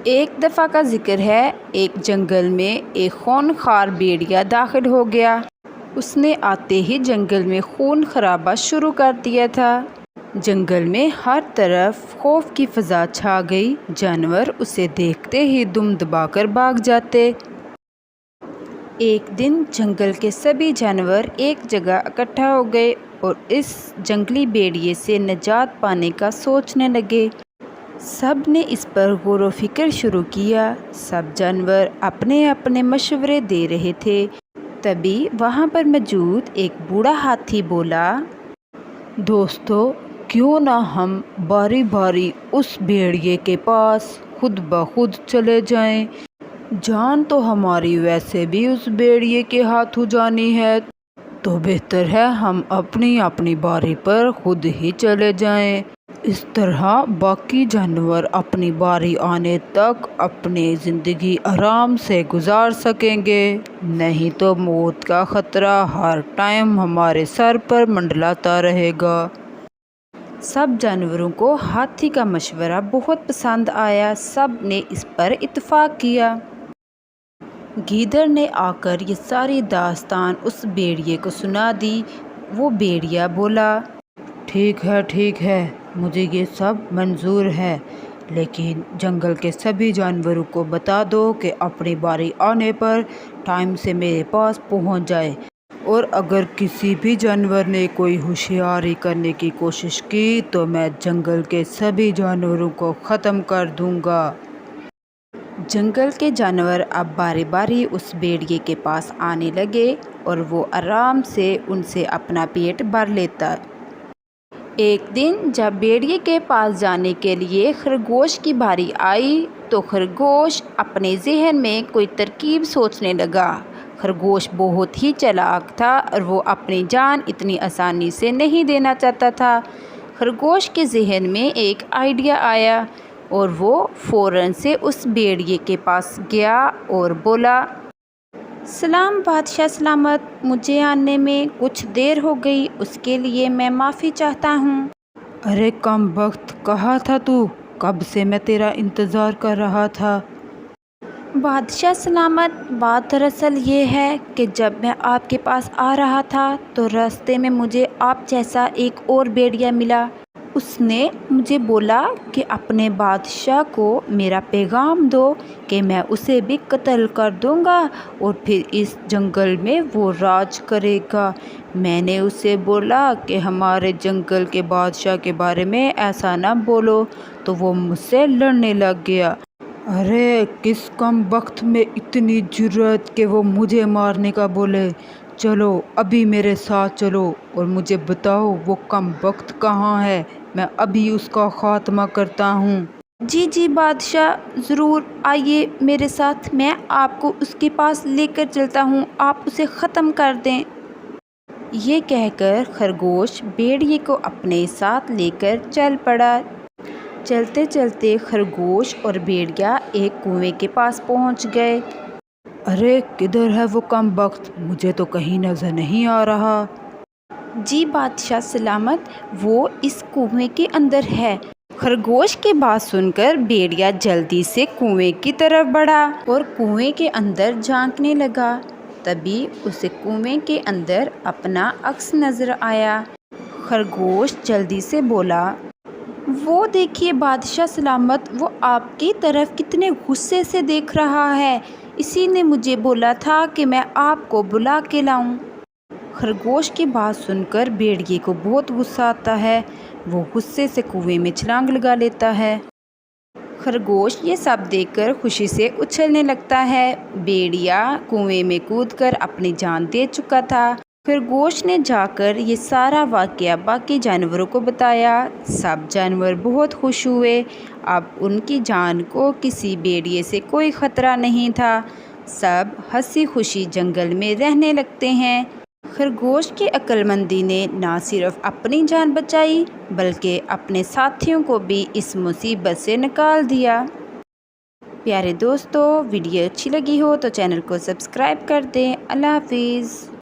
ایک دفعہ کا ذکر ہے، ایک جنگل میں ایک خونخوار بھیڑیا داخل ہو گیا۔ اس نے آتے ہی جنگل میں خون خرابہ شروع کر دیا تھا۔ جنگل میں ہر طرف خوف کی فضا چھا گئی۔ جانور اسے دیکھتے ہی دم دبا کر بھاگ جاتے۔ ایک دن جنگل کے سبھی جانور ایک جگہ اکٹھا ہو گئے اور اس جنگلی بھیڑیے سے نجات پانے کا سوچنے لگے۔ سب نے اس پر غور و فکر شروع کیا۔ سب جانور اپنے اپنے مشورے دے رہے تھے۔ تبھی وہاں پر موجود ایک بوڑھا ہاتھی بولا، دوستو، کیوں نہ ہم باری باری اس بھیڑیے کے پاس خود بخود چلے جائیں؟ جان تو ہماری ویسے بھی اس بھیڑیے کے ہاتھوں جانی ہے، تو بہتر ہے ہم اپنی اپنی باری پر خود ہی چلے جائیں۔ اس طرح باقی جانور اپنی باری آنے تک اپنی زندگی آرام سے گزار سکیں گے، نہیں تو موت کا خطرہ ہر ٹائم ہمارے سر پر منڈلاتا رہے گا۔ سب جانوروں کو ہاتھی کا مشورہ بہت پسند آیا۔ سب نے اس پر اتفاق کیا۔ گیدڑ نے آ کر یہ ساری داستان اس بھیڑیے کو سنا دی۔ وہ بھیڑیا بولا، ٹھیک ہے، مجھے یہ سب منظور ہے، لیکن جنگل کے سبھی جانوروں کو بتا دو کہ اپنی باری آنے پر ٹائم سے میرے پاس پہنچ جائے، اور اگر کسی بھی جانور نے کوئی ہوشیاری کرنے کی کوشش کی تو میں جنگل کے سبھی جانوروں کو ختم کر دوں گا۔ جنگل کے جانور اب باری باری اس بھیڑیے کے پاس آنے لگے اور وہ آرام سے ان سے اپنا پیٹ بھر لیتا۔ ایک دن جب بھیڑیے کے پاس جانے کے لیے خرگوش کی باری آئی تو خرگوش اپنے ذہن میں کوئی ترکیب سوچنے لگا۔ خرگوش بہت ہی چالاک تھا اور وہ اپنی جان اتنی آسانی سے نہیں دینا چاہتا تھا۔ خرگوش کے ذہن میں ایک آئیڈیا آیا اور وہ فوراً سے اس بھیڑیے کے پاس گیا اور بولا، سلام بادشاہ سلامت، مجھے آنے میں کچھ دیر ہو گئی، اس کے لیے میں معافی چاہتا ہوں۔ ارے کم وقت، کہاں تھا تو؟ کب سے میں تیرا انتظار کر رہا تھا۔ بادشاہ سلامت، بات دراصل یہ ہے کہ جب میں آپ کے پاس آ رہا تھا تو راستے میں مجھے آپ جیسا ایک اور بھیڑیا ملا۔ اس نے مجھے بولا کہ اپنے بادشاہ کو میرا پیغام دو کہ میں اسے بھی قتل کر دوں گا اور پھر اس جنگل میں وہ راج کرے گا۔ میں نے اسے بولا کہ ہمارے جنگل کے بادشاہ کے بارے میں ایسا نہ بولو، تو وہ مجھ سے لڑنے لگ گیا۔ ارے کس کم وقت میں اتنی جرأت کہ وہ مجھے مارنے کا بولے؟ چلو ابھی میرے ساتھ چلو اور مجھے بتاؤ وہ کم وقت کہاں ہے، میں ابھی اس کا خاتمہ کرتا ہوں۔ جی بادشاہ، ضرور آئیے میرے ساتھ، میں آپ کو اس کے پاس لے کر چلتا ہوں، آپ اسے ختم کر دیں۔ یہ کہہ کر خرگوش بھیڑیے کو اپنے ساتھ لے کر چل پڑا۔ چلتے چلتے خرگوش اور بھیڑیا ایک کنویں کے پاس پہنچ گئے۔ ارے کدھر ہے وہ کم وقت؟ مجھے تو کہیں نظر نہیں آ رہا۔ جی بادشاہ سلامت، وہ اس کنویں کے اندر ہے۔ خرگوش کی بات سن کر بھیڑیا جلدی سے کنویں کی طرف بڑھا اور کنویں کے اندر جھانکنے لگا۔ تبھی اسے کنویں کے اندر اپنا عکس نظر آیا۔ خرگوش جلدی سے بولا، وہ دیکھیے بادشاہ سلامت، وہ آپ کی طرف کتنے غصے سے دیکھ رہا ہے، اسی نے مجھے بولا تھا کہ میں آپ کو بلا کے لاؤں۔ خرگوش کی بات سن کر بھیڑیے کو بہت غصہ آتا ہے۔ وہ غصے سے کنویں میں چھلانگ لگا لیتا ہے۔ خرگوش یہ سب دیکھ کر خوشی سے اچھلنے لگتا ہے۔ بھیڑیا کنویں میں کود کر اپنی جان دے چکا تھا۔ خرگوش نے جا کر یہ سارا واقعہ باقی جانوروں کو بتایا۔ سب جانور بہت خوش ہوئے۔ اب ان کی جان کو کسی بھیڑیے سے کوئی خطرہ نہیں تھا۔ سب ہنسی خوشی جنگل میں رہنے لگتے ہیں۔ خرگوش کی عقل مندی نے نہ صرف اپنی جان بچائی بلکہ اپنے ساتھیوں کو بھی اس مصیبت سے نکال دیا۔ پیارے دوستو، ویڈیو اچھی لگی ہو تو چینل کو سبسکرائب کر دیں۔ اللہ حافظ۔